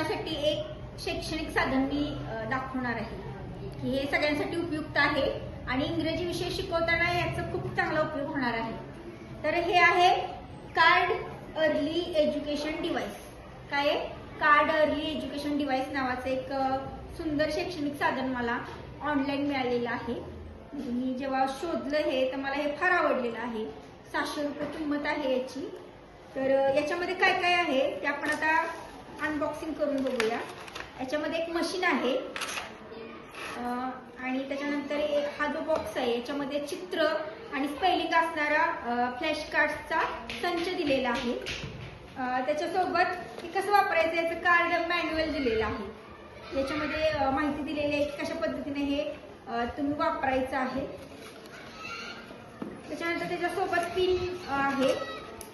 पालकांसाठी एक शैक्षणिक साधन मी दाखवणार आहे की हे सगळ्यांसाठी उपयुक्त आहे आणि इंग्रजी विषय शिकवताना याचा खूप चांगला उपयोग होणार आहे. तर हे आहे कार्ड अर्ली एज्युकेशन डिव्हाइस. काय आहे? कार्ड अर्ली एज्युकेशन डिव्हाइस नावाचं एक सुंदर शैक्षणिक साधन मला ऑनलाईन मिळालेलं आहे. मी जेव्हा शोधलं हे तर मला हे फार आवडलेलं आहे. 700 रुपये किंमत आहे याची. तर याच्यामध्ये काय काय आहे ते आपण आता अनबॉक्सिंग करून बघूया. याच्यामध्ये एक मशीन आहे आणि त्याच्यानंतर हा जो बॉक्स आहे याच्यामध्ये चित्र आणि स्पेलिंग असणारा फ्लॅश कार्ड्सचा संच दिलेला आहे. त्याच्यासोबत हे कसं वापरायचं याचं कार्ड मॅन्युअल दिलेलं आहे. याच्यामध्ये माहिती दिलेली आहे की कशा पद्धतीने हे तुम्ही वापरायचं आहे. त्याच्यानंतर त्याच्यासोबत पिन आहे.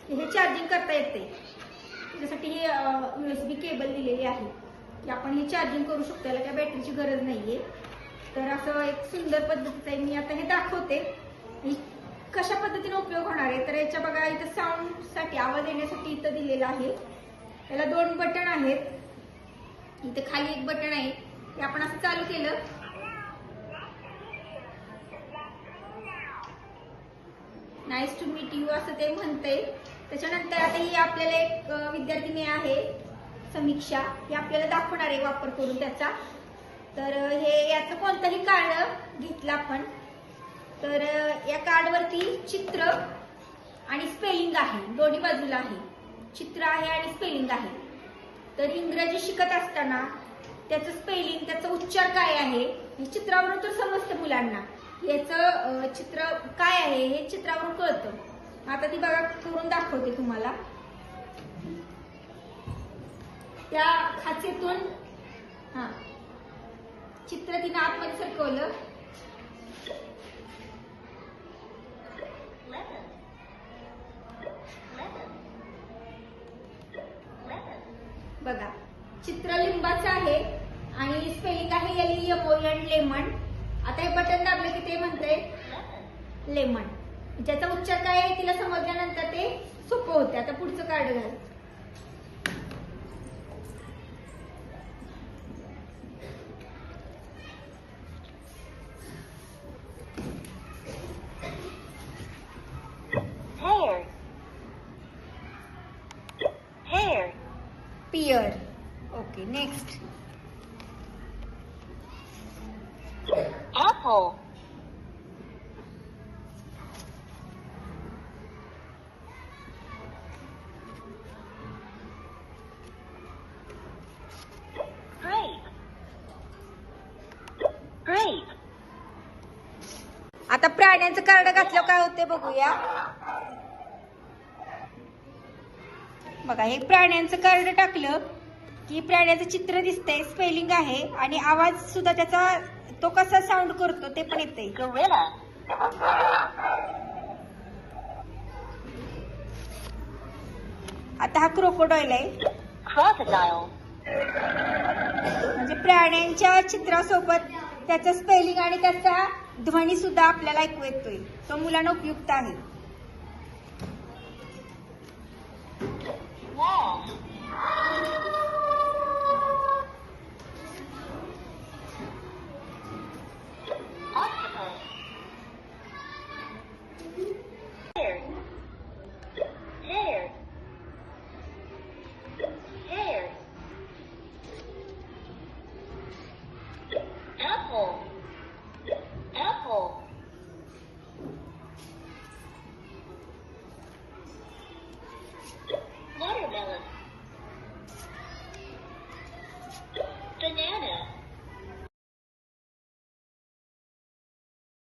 हे चार्जिंग करता येते. त्याच्यासाठी हे USB केबल दिलेली आहे की आपण हे चार्जिंग करू शकतो. याला काय बॅटरीची गरज नाहीये. तर असं एक सुंदर पद्धतीचं आहे. मी आता हे दाखवते कशा पद्धतीने उपयोग होणार आहे. तर याच्या बघा इथं साऊंडसाठी आवाज येण्यासाठी इथं दिलेलं आहे. याला 2 बटन आहेत. इथे खाली एक बटन आहे ते आपण असं चालू केलं नाईस टू मीट यू असं ते म्हणते. त्याच्यानंतर आता ही आपल्याला एक विद्यार्थिनी आहे समीक्षा, ही आपल्याला दाखवणार आहे वापर करून त्याचा. तर हे याचं कोणतंही कार्ड घेतलं आपण तर या कार्डवरती चित्र आणि स्पेलिंग आहे. दोन्ही बाजूला आहे. चित्र आहे आणि स्पेलिंग आहे. तर इंग्रजी शिकत असताना त्याचं स्पेलिंग, त्याचा उच्चार काय आहे हे चित्रावरून तर समजतं मुलांना. याचं चित्र काय आहे हे चित्रावरून कळतं. आता ती बघा करून दाखवते तुम्हाला. त्या खाचेतून चित्र तिने आतमध्ये सरकवलं. बघा चित्र लिंबाचं आहे आणि स्पेलिंग आहे LEMON लेमन. आता हे बटन दाबलं की ते म्हणते लेमन. ज्याचा उच्चार काय आहे तिला समजल्यानंतर ते सोपं होते. आता पुढचं कार्ड घाल. Pear. Okay, next. Apple. Grape. Grape. आता प्राण्यांचं कार्ड घातलं काय होते बघूया. बघा हे प्राण्यांचं कार्ड टाकलं की प्राण्याचं चित्र दिसतंय, स्पेलिंग आहे आणि आवाज सुद्धा त्याचा तो कसा साऊंड करतो ते पण येते. Gorilla. आता हा क्रोकोडाईल आहे. Crocodile. म्हणजे प्राण्यांच्या चित्रासोबत त्याचं स्पेलिंग आणि त्याचा ध्वनी सुद्धा आपल्याला ऐकू येतोय. तो मुलांना उपयुक्त आहे. Wall. Octopus. Hair. Hair. Hair. Apple.